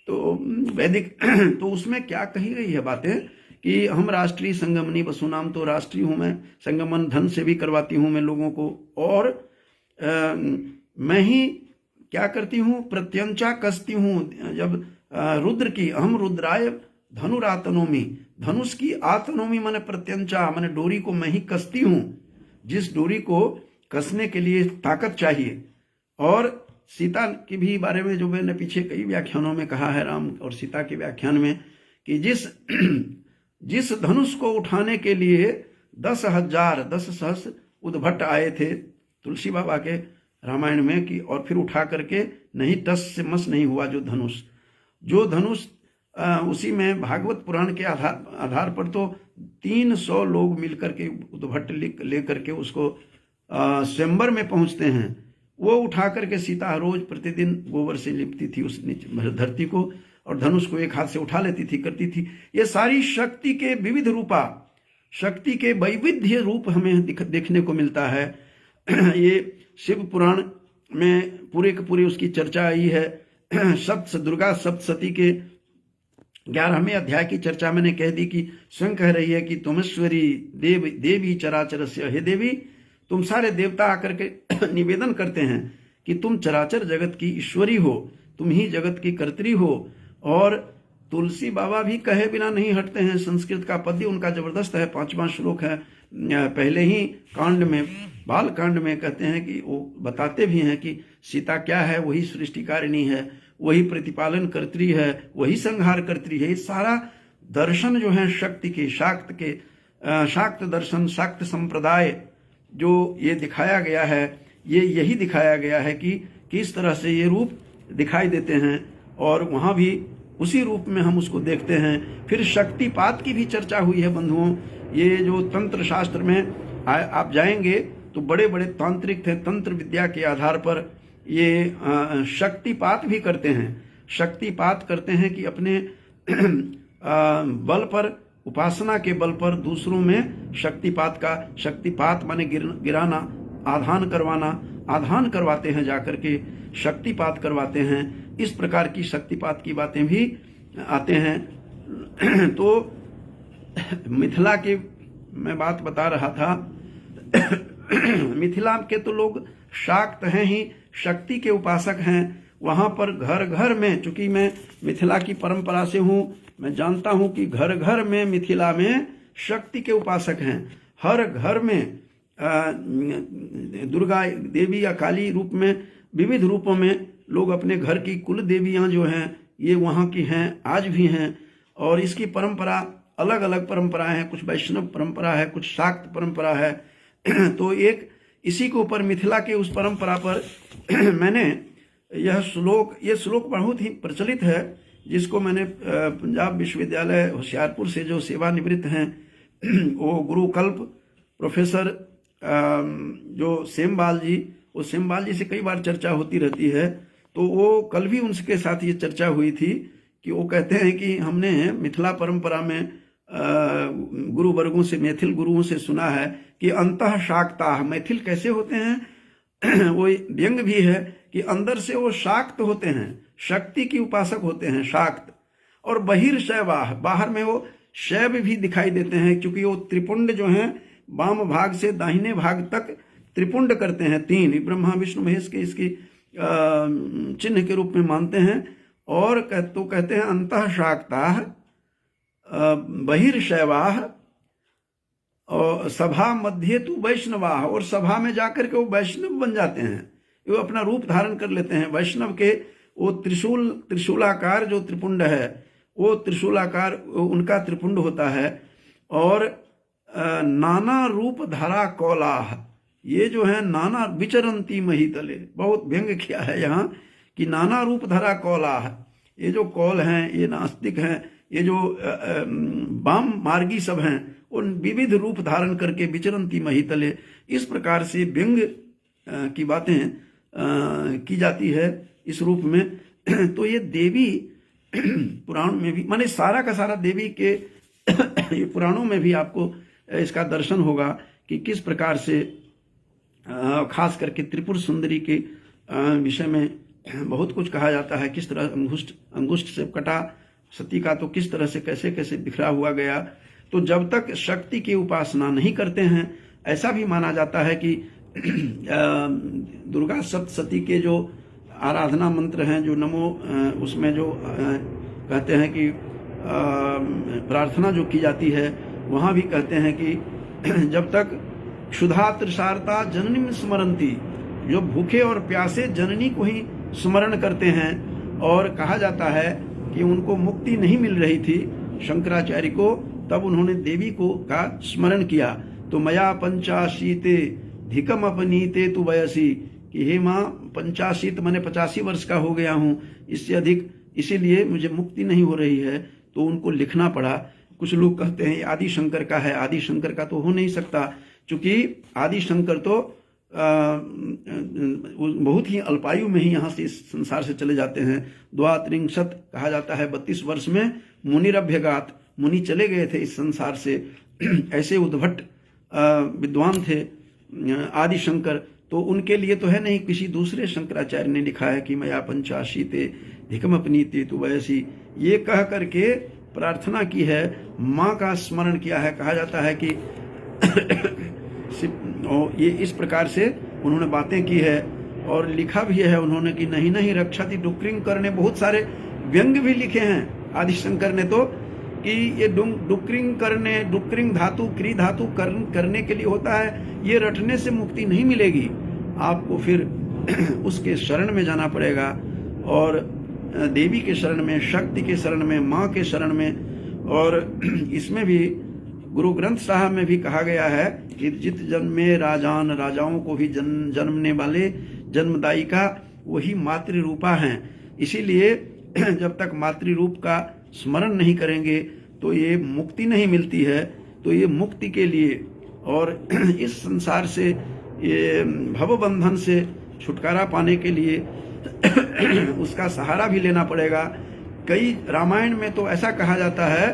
तो वैदिक तो उसमें क्या कही गई है बातें कि हम राष्ट्रीय संगमनी बसुनाम, तो राष्ट्रीय हूं मैं, संगमन धन से भी करवाती हूं मैं लोगों को, और मैं ही क्या करती हूं, प्रत्यंचा कसती हूं। जब रुद्र की, हम रुद्राय धनुरातनोमी, धनुष की आतनोमी माने प्रत्यंचा, माने डोरी को मैं ही कसती हूं, जिस डोरी को कसने के लिए ताकत चाहिए। और सीता के भी बारे में जो मैंने पीछे कई व्याख्यानों में कहा है, राम और सीता के व्याख्यान में, कि जिस धनुष को उठाने के लिए 10 सहस्र उद्भट आए थे तुलसी बाबा के रामायण में, कि और फिर उठा करके नहीं टस से मस नहीं हुआ जो धनुष उसी में भागवत पुराण के आधार पर तो 300 लोग मिलकर के उद्भट लेकर के उसको स्वयंवर में पहुंचते हैं। वो उठा करके सीता रोज प्रतिदिन गोबर से लिपती थी उस धरती को, और धनुष को एक हाथ से उठा लेती थी, करती थी। ये सारी शक्ति के विविध रूपा, शक्ति के वैविध्य रूप हमें देखने को मिलता है। ये शिव पुराण में पूरे के पूरे उसकी चर्चा आई है। दुर्गा सप्तसती के 11वें अध्याय की चर्चा मैंने कह दी कि स्वयं कह रही है कि तुमेश्वरी देवी चराचरस्य, हे देवी तुम सारे देवता आकर के निवेदन करते हैं कि तुम चराचर जगत की ईश्वरी हो, तुम ही जगत की कर्त्री हो। और तुलसी बाबा भी कहे बिना नहीं हटते हैं। संस्कृत का पद्य उनका जबरदस्त है, 5वां श्लोक है, पहले ही कांड में, बाल कांड में कहते हैं कि वो बताते भी हैं कि सीता क्या है, वही सृष्टिकारिणी है, वही प्रतिपालन कर्त्री है, वही संहार कर्त्री है। सारा दर्शन जो है शक्ति के, शाक्त दर्शन, शाक्त संप्रदाय जो ये दिखाया गया है, ये यही दिखाया गया है कि किस तरह से ये रूप दिखाई देते हैं, और वहाँ भी उसी रूप में हम उसको देखते हैं। फिर शक्तिपात की भी चर्चा हुई है बंधुओं। ये जो तंत्र शास्त्र में आप जाएंगे तो बड़े बड़े तांत्रिक थे, तंत्र विद्या के आधार पर ये शक्तिपात भी करते हैं। शक्तिपात करते हैं कि अपने बल पर, उपासना के बल पर दूसरों में शक्तिपात माने गिराना, आधान करवाते हैं, जाकर के शक्तिपात करवाते हैं। इस प्रकार की शक्तिपात की बातें भी आते हैं। तो मिथिला की मैं बात बता रहा था। मिथिला के तो लोग शाक्त हैं ही, शक्ति के उपासक हैं। वहां पर घर घर में, चूंकि मैं मिथिला की परंपरा से हूं, मैं जानता हूं कि घर घर में मिथिला में शक्ति के उपासक हैं। हर घर में दुर्गा देवी या काली रूप में, विविध रूपों में लोग अपने घर की कुल देवियां जो हैं ये वहाँ की हैं, आज भी हैं। और इसकी परंपरा अलग अलग परंपराएं हैं, कुछ वैष्णव परंपरा है, कुछ शाक्त परंपरा है। तो एक इसी के ऊपर, मिथिला के उस परंपरा पर मैंने ये श्लोक बहुत ही प्रचलित है, जिसको मैंने पंजाब विश्वविद्यालय होशियारपुर से जो सेवानिवृत्त हैं वो गुरुकल्प प्रोफेसर जो सेमबाल जी, वो सेमबाल जी से कई बार चर्चा होती रहती है। तो वो कल भी उनके साथ ये चर्चा हुई थी कि वो कहते हैं कि हमने मिथिला परंपरा में गुरु वर्गों से, मैथिल गुरुओं से सुना है कि अंतः शाक्ता, मैथिल कैसे होते हैं। वो व्यंग भी है कि अंदर से वो शाक्त होते हैं, शक्ति की उपासक होते हैं, शाक्त। और बहिर्शैवाह, बाहर में वो शैव भी दिखाई देते हैं, क्योंकि वो त्रिपुंड जो हैं वाम भाग से दाहिने भाग तक त्रिपुंड करते हैं, 3 ब्रह्मा विष्णु महेश के इसकी चिन्ह के रूप में मानते हैं। और तो कहते हैं अंतः शाक्ताः बहिर्शैवाः और सभा मध्य तो वैष्णवाः, और सभा में जाकर के वो वैष्णव बन जाते हैं, वो अपना रूप धारण कर लेते हैं वैष्णव के। वो त्रिशूलाकार जो त्रिपुंड है, वो त्रिशूलाकार उनका त्रिपुंड होता है। और नाना रूप धरा कौलाह, ये जो है नाना विचरंती महीतले, बहुत व्यंग किया है यहाँ कि नाना रूप धरा कौलाह, ये जो कौल हैं, ये नास्तिक हैं, ये जो वाम मार्गी सब हैं, उन विविध रूप धारण करके विचरंती महीतले, इस प्रकार से व्यंग की बातें की जाती है इस रूप में। तो ये देवी पुराण में भी, माने सारा का सारा देवी के ये पुराणों में भी आपको इसका दर्शन होगा कि किस प्रकार से खास करके त्रिपुर सुंदरी के विषय में बहुत कुछ कहा जाता है। किस तरह अंगुष्ठ से कटा सती का तो किस तरह से कैसे कैसे बिखरा हुआ गया। तो जब तक शक्ति की उपासना नहीं करते हैं, ऐसा भी माना जाता है कि दुर्गा सप्तशती के जो आराधना मंत्र हैं, जो नमो उसमें जो कहते हैं कि प्रार्थना जो की जाती है, वहाँ भी कहते हैं कि जब तक क्षुधा तृषार्ता जननी स्मरंती, जो भूखे और प्यासे जननी को ही स्मरण करते हैं। और कहा जाता है कि उनको मुक्ति नहीं मिल रही थी शंकराचार्य को, तब उन्होंने देवी को का स्मरण किया। तो मया पंचाशीते धिकम अपनीते तु वयसी, कि हे माँ 85 मैंने 85 वर्ष का हो गया हूँ, इससे अधिक, इसीलिए मुझे मुक्ति नहीं हो रही है। तो उनको लिखना पड़ा। कुछ लोग कहते हैं आदि शंकर का है, आदि शंकर का तो हो नहीं सकता, क्योंकि आदि शंकर तो बहुत ही अल्पायु में ही यहाँ से इस संसार से चले जाते हैं। 32 कहा जाता है, 32 वर्ष में मुनिरभ्यगात, मुनि चले गए थे इस संसार से। ऐसे उद्भट विद्वान थे आदि शंकर। तो उनके लिए तो है नहीं, किसी दूसरे शंकराचार्य ने लिखा है कि मया 85 धिकम अपनीते तु वयसी, ये कह करके प्रार्थना की है, माँ का स्मरण किया है। कहा जाता है कि ये इस प्रकार से उन्होंने बातें की है। और लिखा भी है उन्होंने कि नहीं नहीं रक्षाति डुक्रिंग करने, बहुत सारे व्यंग भी लिखे हैं आदिशंकर ने तो, कि ये डुक्रिंग करने, डुक्रिंग धातु क्री धातु करने के लिए होता है, ये रटने से मुक्ति नहीं मिलेगी, आपको फिर उसके शरण में जाना पड़ेगा, और देवी के शरण में, शक्ति के शरण में, माँ के शरण में। और इसमें भी गुरु ग्रंथ साहब में भी कहा गया है कि जित जन्मे राजान, राजाओं को भी जन्मने वाले जन्मदायिका वही मातृरूपा हैं। इसीलिए जब तक मातृरूप का स्मरण नहीं करेंगे तो ये मुक्ति नहीं मिलती है। तो ये मुक्ति के लिए और इस संसार से, ये भवबंधन से छुटकारा पाने के लिए उसका सहारा भी लेना पड़ेगा। कई रामायण में तो ऐसा कहा जाता है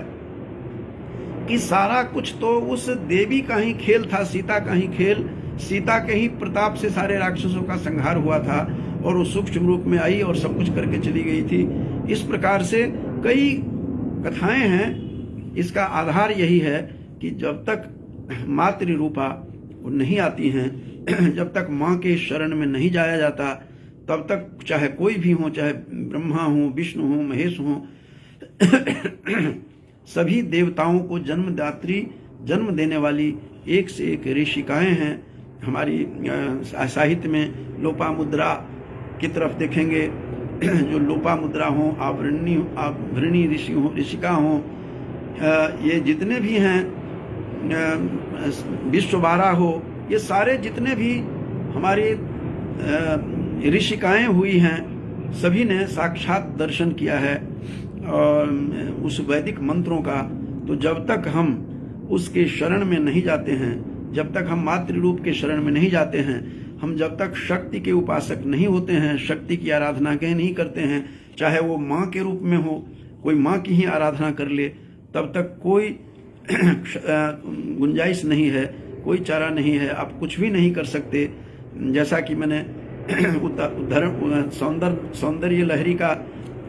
कि सारा कुछ तो उस देवी का ही खेल था, सीता का ही खेल, सीता के ही प्रताप से सारे राक्षसों का संहार हुआ था, और वो सूक्ष्म रूप में आई और सब कुछ करके चली गई थी। इस प्रकार से कई कथाएं हैं। इसका आधार यही है कि जब तक मातृरूपा नहीं आती हैं, जब तक माँ के शरण में नहीं जाया जाता, तब तक चाहे कोई भी हो, चाहे ब्रह्मा हो, विष्णु हो, महेश हो, सभी देवताओं को जन्मदात्री, जन्म देने वाली एक से एक ऋषिकाएं हैं। हमारी साहित्य में लोपामुद्रा की तरफ देखेंगे, जो लोपामुद्रा हो, आभरणी ऋषि हो, ऋषिका हो, ये जितने भी हैं, विश्वबारा हो, ये सारे जितने भी हमारी ऋषिकाएं हुई हैं, सभी ने साक्षात दर्शन किया है और उस वैदिक मंत्रों का। तो जब तक हम उसके शरण में नहीं जाते हैं, जब तक हम मातृरूप के शरण में नहीं जाते हैं, हम जब तक शक्ति के उपासक नहीं होते हैं, शक्ति की आराधना कहीं नहीं करते हैं, चाहे वो माँ के रूप में हो, कोई माँ की ही आराधना कर ले, तब तक कोई गुंजाइश नहीं है, कोई चारा नहीं है, आप कुछ भी नहीं कर सकते। जैसा कि मैंने सौंदर्य लहरी का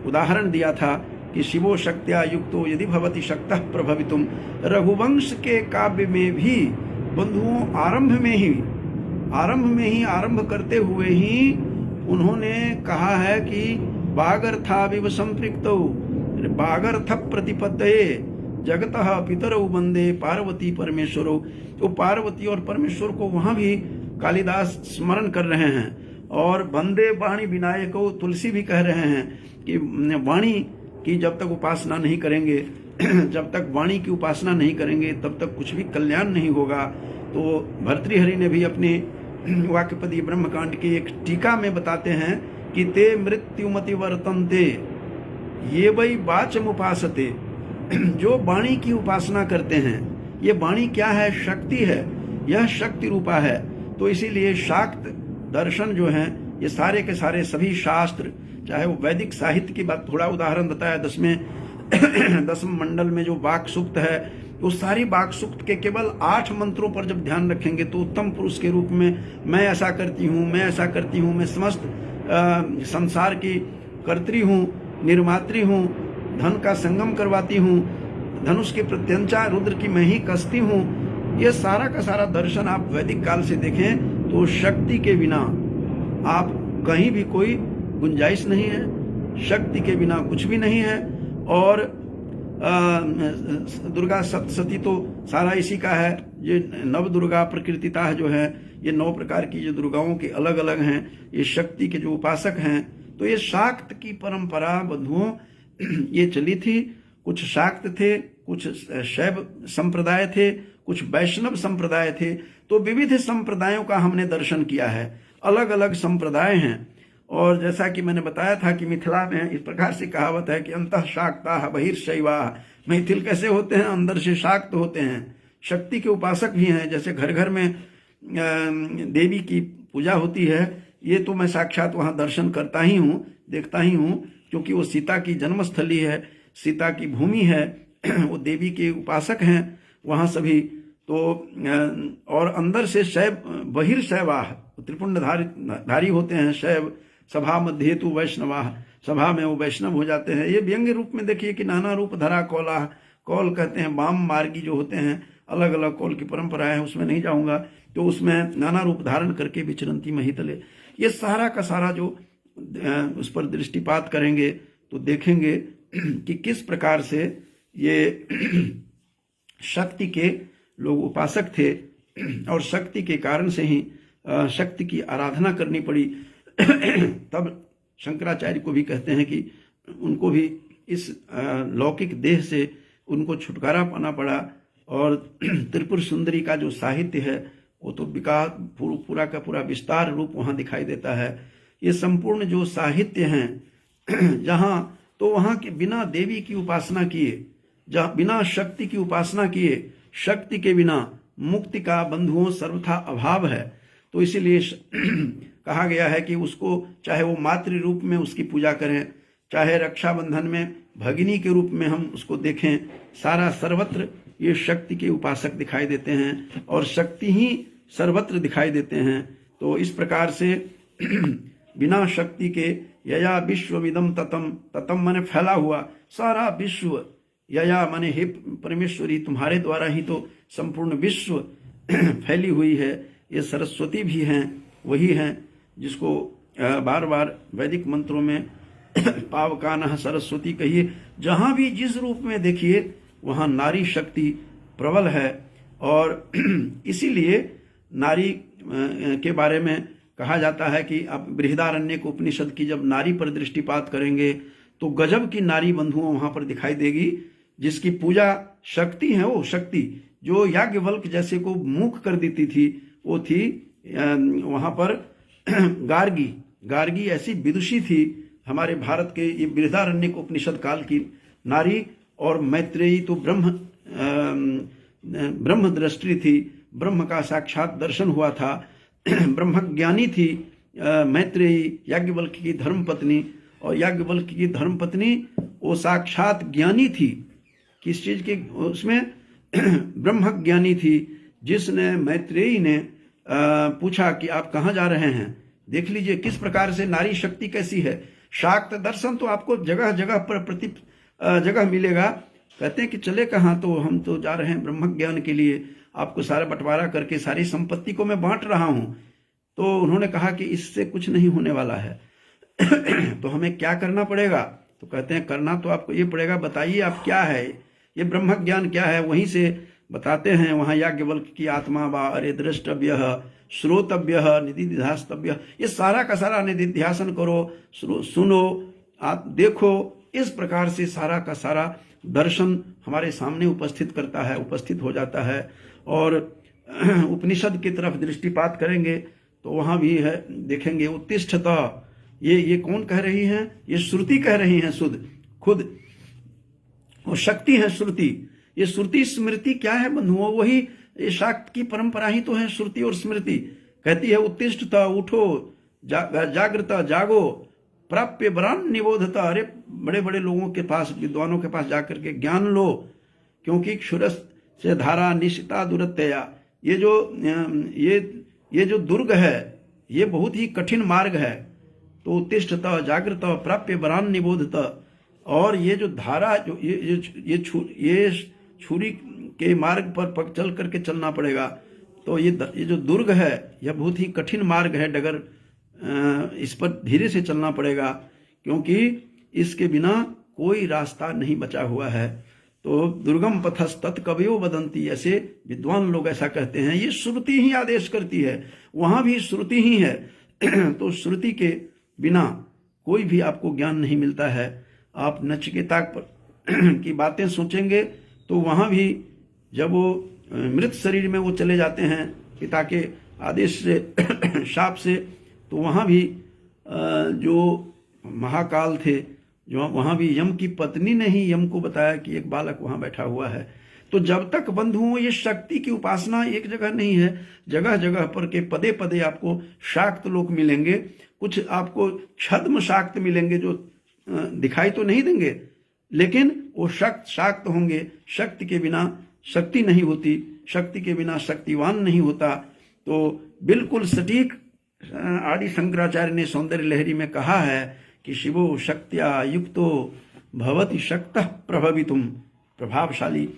उदाहरण दिया था कि शिवो शक्त्या युक्तो यदि भवति शक्तः प्रभवितुम। रघुवंश के काव्य में भी बंधुओं आरंभ करते हुए ही उन्होंने कहा है कि बागर्थाविव संपृक्तौ बागर्थ प्रतिपत्तये जगतः पितरौ वंदे पार्वती परमेश्वरो। तो पार्वती और परमेश्वर को वहां भी कालिदास स्मरण कर रहे हैं। और वंदे वाणी विनायको तुलसी भी कह रहे हैं कि वाणी की जब तक उपासना नहीं करेंगे जब तक वाणी की उपासना नहीं करेंगे तब तक कुछ भी कल्याण नहीं होगा। तो भर्तृहरि ने भी अपने वाक्यपदी ब्रह्मकांड की एक टीका में बताते हैं कि ते मृत्युमति वर्तन्ते ये वही वाचम उपासते। जो वाणी की उपासना करते हैं, ये वाणी क्या है? शक्ति है, यह शक्ति रूपा है। तो इसीलिए शाक्त दर्शन जो है, ये सारे के सारे सभी शास्त्र, चाहे वो वैदिक साहित्य की बात, थोड़ा उदाहरण बताया 10वें मंडल में जो वाक सूक्त है, वो सारी वाक सूक्त के केवल 8 मंत्रों पर जब ध्यान रखेंगे तो उत्तम पुरुष के रूप में मैं ऐसा करती हूँ, मैं ऐसा करती हूँ, मैं समस्त संसार की कर्त्री हूँ, निर्मात्री हूँ, धन का संगम करवाती हूँ, धनुष की प्रत्यंचा रुद्र की मैं ही कसती हूँ। ये सारा का सारा दर्शन आप वैदिक काल से देखें तो शक्ति के बिना आप कहीं भी कोई गुंजाइश नहीं है, शक्ति के बिना कुछ भी नहीं है। और दुर्गा सप्तशती तो सारा इसी का है। ये नव दुर्गा प्रकृतिता जो है, ये 9 प्रकार की जो दुर्गाओं के अलग अलग हैं, ये शक्ति के जो उपासक हैं। तो ये शाक्त की परंपरा बंधुओं ये चली थी। कुछ शाक्त थे, कुछ शैव संप्रदाय थे, कुछ वैष्णव संप्रदाय थे। तो विविध संप्रदायों का हमने दर्शन किया है, अलग अलग संप्रदाय हैं। और जैसा कि मैंने बताया था कि मिथिला में इस प्रकार से कहावत है कि अंतः शाक्ता बहिर्शैवा। मिथिल कैसे होते हैं? अंदर से शाक्त होते हैं, शक्ति के उपासक भी हैं। जैसे घर घर में देवी की पूजा होती है, ये तो मैं साक्षात वहाँ दर्शन करता ही हूँ, देखता ही हूँ, क्योंकि वो सीता की जन्मस्थली है, सीता की भूमि है, वो देवी के उपासक हैं वहाँ सभी। तो और अंदर से शैव बहिर्शैवा, त्रिपुंडधारी होते हैं शैव। सभा मध्य तु वैष्णवा, सभा में वो वैष्णव हो जाते हैं। ये व्यंग्य रूप में देखिए कि नाना रूप धरा कौला, कौल कहते हैं वाम मार्गी जो होते हैं, अलग अलग कौल की परंपरा है, उसमें नहीं जाऊंगा। तो उसमें नाना रूप धारण करके विचरंती महितले, ये सारा का सारा जो उस पर दृष्टिपात करेंगे तो देखेंगे कि किस प्रकार से ये शक्ति के लोग उपासक थे और शक्ति के कारण से ही शक्ति की आराधना करनी पड़ी। तब शंकराचार्य को भी कहते हैं कि उनको भी इस लौकिक देह से उनको छुटकारा पाना पड़ा। और त्रिपुर सुंदरी का जो साहित्य है वो तो विकास पूरा का पूरा विस्तार रूप वहाँ दिखाई देता है। ये संपूर्ण जो साहित्य हैं जहाँ, तो वहाँ के बिना देवी की उपासना किए, जहाँ बिना शक्ति की उपासना किए, शक्ति के बिना मुक्ति का बंधुओं सर्वथा अभाव है। तो इसीलिए कहा गया है कि उसको चाहे वो मातृ रूप में उसकी पूजा करें, चाहे रक्षाबंधन में भगिनी के रूप में हम उसको देखें, सारा सर्वत्र ये शक्ति के उपासक दिखाई देते हैं और शक्ति ही सर्वत्र दिखाई देते हैं। तो इस प्रकार से बिना शक्ति के यया विश्वमिदं ततम, ततम माने फैला हुआ, सारा विश्व, यया माने हे परमेश्वरी तुम्हारे द्वारा ही तो संपूर्ण विश्व फैली हुई है। ये सरस्वती भी हैं, वही हैं जिसको बार बार वैदिक मंत्रों में पावकानः सरस्वती कहिए। जहाँ भी जिस रूप में देखिए वहाँ नारी शक्ति प्रबल है। और इसीलिए नारी के बारे में कहा जाता है कि आप बृहदारण्यक उपनिषद की जब नारी पर दृष्टिपात करेंगे तो गजब की नारी बंधुओं वहाँ पर दिखाई देगी, जिसकी पूजा शक्ति है। वो शक्ति जो याज्ञवल्क्य जैसे को मूक कर देती थी, वो थी वहाँ पर गार्गी। गार्गी ऐसी विदुषी थी हमारे भारत के, ये बृहदारण्यक उपनिषद काल की नारी। और मैत्रेयी तो ब्रह्म दृष्टि थी, ब्रह्म का साक्षात दर्शन हुआ था, ब्रह्मज्ञानी थी मैत्रेयी, याज्ञवल्क्य की धर्मपत्नी। और याज्ञवल्क्य की धर्मपत्नी वो साक्षात ज्ञानी थी, किस चीज की? उसमें ब्रह्मज्ञानी थी, जिसने मैत्रेयी ने पूछा कि आप कहाँ जा रहे हैं। देख लीजिए किस प्रकार से नारी शक्ति कैसी है। शाक्त दर्शन तो आपको जगह जगह पर जगह मिलेगा। कहते हैं कि चले कहाँ, तो हम तो जा रहे हैं ब्रह्म ज्ञान के लिए, आपको सारा बंटवारा करके सारी संपत्ति को मैं बांट रहा हूँ। तो उन्होंने कहा कि इससे कुछ नहीं होने वाला है। तो हमें क्या करना पड़ेगा? तो कहते हैं करना तो आपको ये पड़ेगा, बताइए आप क्या है, ये ब्रह्म ज्ञान क्या है। वहीं से बताते हैं, वहाँ याज्ञवल्क्य की आत्मा वा अरे द्रष्टव्य श्रोतव्य निधिध्यास्तव्य, ये सारा का सारा निधिध्यासन करो, सुनो, आप देखो। इस प्रकार से सारा का सारा दर्शन हमारे सामने उपस्थित हो जाता है। और उपनिषद की तरफ दृष्टिपात करेंगे तो वहाँ भी है, देखेंगे उत्तिष्ठता, ये कौन कह रही है? ये श्रुति कह रही है खुद, और शक्ति है श्रुति। ये श्रुति स्मृति क्या है बंधुओं? वही ये शाक्त की परंपरा ही तो है श्रुति और स्मृति। कहती है उत्तिष्ठता, उठो, जागृता, जागो, प्राप्य वरान निबोधता। अरे बड़े बड़े लोगों के पास, विद्वानों के पास जाकर के ज्ञान लो, क्योंकि क्षुरस से धारा निशिता दुरत्यया, ये जो दुर्ग है, ये बहुत ही कठिन मार्ग है। तो उत्तिष्ठता, जागृता, प्राप्य वरान निबोधता। और ये जो धारा, जो ये छुरी के मार्ग पर चल करके चलना पड़ेगा। तो ये जो दुर्ग है, यह बहुत ही कठिन मार्ग है, डगर, इस पर धीरे से चलना पड़ेगा, क्योंकि इसके बिना कोई रास्ता नहीं बचा हुआ है। तो दुर्गम पथस तत्कवयो वदंती, ऐसे विद्वान लोग ऐसा कहते हैं। ये श्रुति ही आदेश करती है, वहां भी श्रुति ही है। तो श्रुति के बिना कोई भी आपको ज्ञान नहीं मिलता है। आप नचिकेता की बातें सोचेंगे तो वहां भी जब वो मृत शरीर में वो चले जाते हैं पिता के आदेश से, शाप से, तो वहां भी जो महाकाल थे, जो वहां भी यम की पत्नी ने ही यम को बताया कि एक बालक वहां बैठा हुआ है। तो जब तक बंधुओं ये शक्ति की उपासना एक जगह नहीं है, जगह जगह पर के पदे पदे आपको शाक्त लोक मिलेंगे। कुछ आपको छद्म शाक्त मिलेंगे जो दिखाई तो नहीं देंगे, लेकिन वो शाक्त होंगे। शक्ति के बिना शक्ति नहीं होती, शक्ति के बिना शक्तिवान नहीं होता। तो बिल्कुल सटीक आदि शंकराचार्य ने सौंदर्य लहरी में कहा है कि शिवो शक्त्या युक्तो भवति शक्तः प्रभवितुम, प्रभावशाली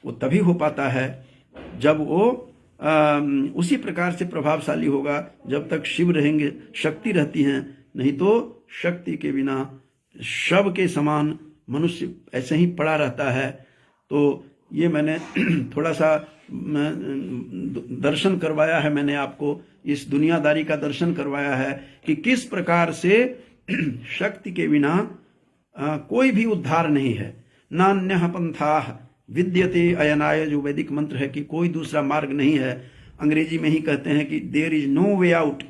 वो तभी हो पाता है जब वो उसी प्रकार से प्रभावशाली होगा जब तक शिव रहेंगे, शक्ति रहती हैं। नहीं तो शक्ति के बिना शव के समान मनुष्य ऐसे ही पड़ा रहता है। तो ये मैंने थोड़ा सा दर्शन करवाया है, मैंने आपको इस दुनियादारी का दर्शन करवाया है कि किस प्रकार से शक्ति के बिना कोई भी उद्धार नहीं है। नान्यः पंथाः विद्यते अयनाय, जो वैदिक मंत्र है कि कोई दूसरा मार्ग नहीं है। अंग्रेजी में ही कहते हैं कि there is no way out.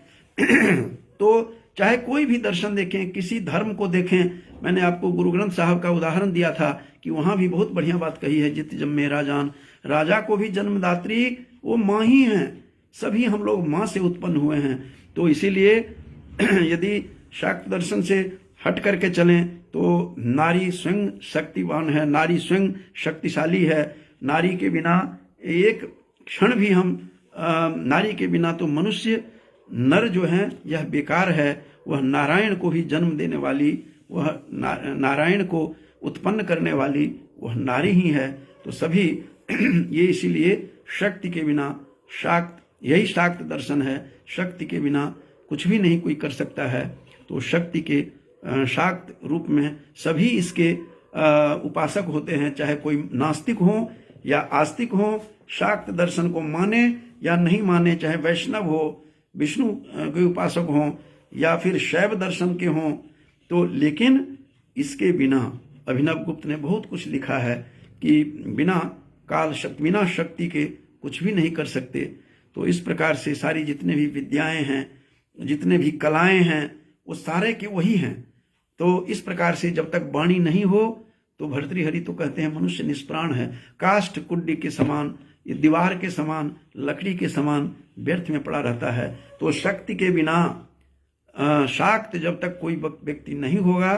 तो चाहे कोई भी दर्शन देखें, किसी धर्म को देखें, मैंने आपको गुरु ग्रंथ साहब का उदाहरण दिया था कि वहां भी बहुत बढ़िया बात कही है, जित जन्मे राजान, राजा को भी जन्मदात्री वो माँ ही हैं, सभी हम लोग माँ से उत्पन्न हुए हैं। तो इसीलिए यदि शाक्त दर्शन से हट करके चलें तो नारी स्वयं शक्तिवान है, नारी स्वयं शक्तिशाली है। नारी के बिना एक क्षण भी हम नारी के बिना तो मनुष्य नर जो है यह बेकार है। वह नारायण को भी जन्म देने वाली, वह नारायण को उत्पन्न करने वाली वह नारी ही है। तो सभी ये इसीलिए शक्ति के बिना शाक्त, यही शाक्त दर्शन है, शक्ति के बिना कुछ भी नहीं कोई कर सकता है। तो शक्ति के शाक्त रूप में सभी इसके उपासक होते हैं, चाहे कोई नास्तिक हो या आस्तिक हो, शाक्त दर्शन को माने या नहीं माने, चाहे वैष्णव हो, विष्णु के उपासक हों या फिर शैव दर्शन के हों। तो लेकिन इसके बिना अभिनव गुप्त ने बहुत कुछ लिखा है कि बिना शक्ति के कुछ भी नहीं कर सकते। तो इस प्रकार से सारी जितने भी विद्याएं हैं, जितने भी कलाएं हैं, वो सारे के वही हैं। तो इस प्रकार से जब तक वाणी नहीं हो तो भर्तृहरि तो कहते हैं मनुष्य निष्प्राण है, काष्ठ कुड्डी के समान, ये दीवार के समान, लकड़ी के समान व्यर्थ में पड़ा रहता है। तो शक्ति के बिना शाक्त जब तक कोई व्यक्ति नहीं होगा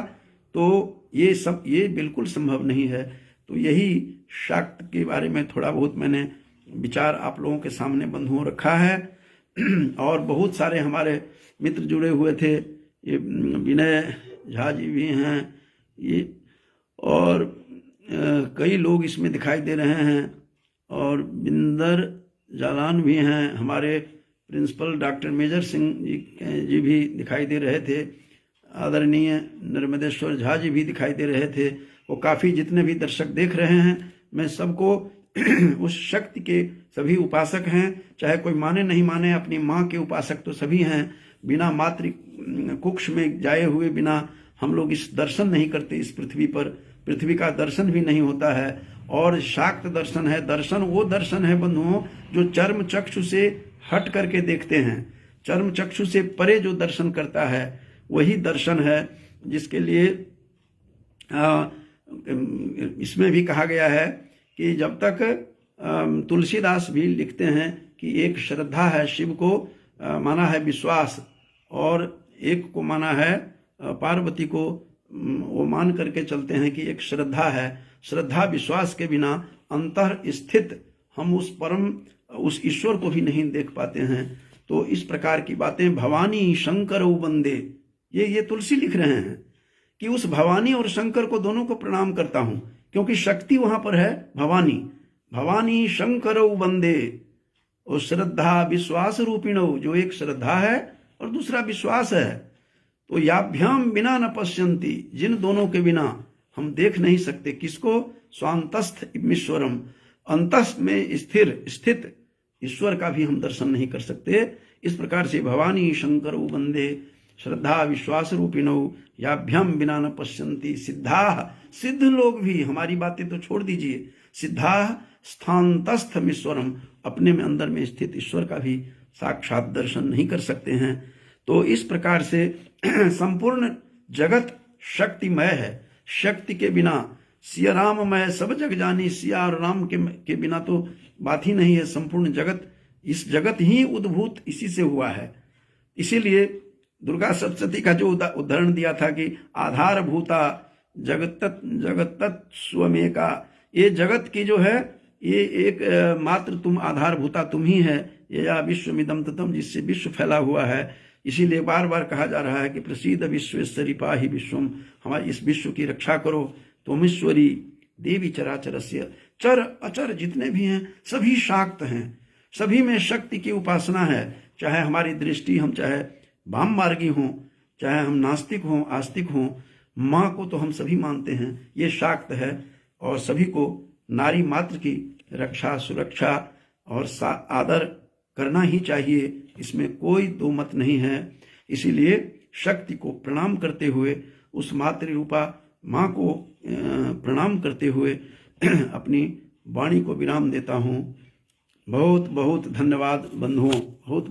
तो ये बिल्कुल संभव नहीं है। तो यही शाक्त के बारे में थोड़ा बहुत मैंने विचार आप लोगों के सामने बंधुओं रखा है। और बहुत सारे हमारे मित्र जुड़े हुए थे, ये विनय झा जी भी हैं, ये और कई लोग इसमें दिखाई दे रहे हैं और बिंदर जालान भी हैं, हमारे principal doctor major Singh ji भी दिखाई दे रहे थे, आदरणीय नर्मदेश्वर झा जी भी दिखाई दे रहे थे। वो काफ़ी जितने भी दर्शक देख रहे हैं, मैं सबको उस शक्ति के सभी उपासक हैं, चाहे कोई माने नहीं माने, अपनी माँ के उपासक तो सभी हैं। बिना मातृ कुक्ष में जाए हुए बिना हम लोग इस दर्शन नहीं करते इस पृथ्वी पर, पृथ्वी का दर्शन भी नहीं होता है। और शाक्त दर्शन है, दर्शन वो दर्शन है बंधुओं जो चर्म चक्षु से हट करके देखते हैं, चर्म चक्षु से परे जो दर्शन करता है वही दर्शन है, जिसके लिए इसमें भी कहा गया है कि जब तक तुलसीदास भी लिखते हैं कि एक श्रद्धा है, शिव को माना है विश्वास, और एक को माना है पार्वती को, वो मान करके चलते हैं कि एक श्रद्धा है। श्रद्धा विश्वास के बिना अंतर स्थित हम उस परम उस ईश्वर को भी नहीं देख पाते हैं। तो इस प्रकार की बातें भवानी शंकर वंदे, ये तुलसी लिख रहे हैं कि उस भवानी और शंकर को दोनों को प्रणाम करता हूं, क्योंकि शक्ति वहां पर है भवानी। भवानी शंकर वंदे, और श्रद्धा विश्वास रूपिणो, जो एक श्रद्धा है और दूसरा विश्वास है। तो याभ्याम बिना न पश्यन्ति, जिन दोनों के बिना हम देख नहीं सकते किसको, स्वांतस्थ ईश्वरम, अंतस में स्थित ईश्वर का भी हम दर्शन नहीं कर सकते। इस प्रकार से भवानी शंकर वंदे श्रद्धा विश्वास रूपिणो याभ्याम बिना न पश्यन्ति सिद्धा, सिद्ध लोग भी, हमारी बातें तो छोड़ दीजिए, सिद्धा स्थानतस्थ ईश्वरम, अपने में अंदर में स्थित ईश्वर का भी साक्षात दर्शन नहीं कर सकते हैं। तो इस प्रकार से संपूर्ण जगत शक्तिमय है, शक्ति के बिना सिया राममय सब जग जानी, सिया और राम के बिना तो बात ही नहीं है। संपूर्ण जगत, इस जगत ही उद्भूत इसी से हुआ है। इसीलिए दुर्गा सप्तशती का जो उदाहरण दिया था कि आधार भूता जगत स्वमेका, ये जगत की जो है ये एक मात्र तुम आधार भूता तुम ही है, ये या विश्वमिदं ततम, जिससे विश्व फैला हुआ है। इसीलिए बार बार कहा जा रहा है कि प्रसीद विश्वेश्वरी पाहि विश्वम, हमारे इस विश्व की रक्षा करो। त्वमीश्वरी देवी चराचरस्य, चर अचर जितने भी हैं सभी शाक्त हैं, सभी में शक्ति की उपासना है। चाहे हमारी दृष्टि, हम चाहे वाम मार्गी हों, चाहे हम नास्तिक हों आस्तिक हों, माँ को तो हम सभी मानते हैं, ये शाक्त है। और सभी को नारी मात्र की रक्षा सुरक्षा और आदर करना ही चाहिए, इसमें कोई दो मत नहीं है। इसीलिए शक्ति को प्रणाम करते हुए, उस मातृ रूपा माँ को प्रणाम करते हुए अपनी वाणी को विराम देता हूँ। बहुत बहुत धन्यवाद बंधुओं, बहुत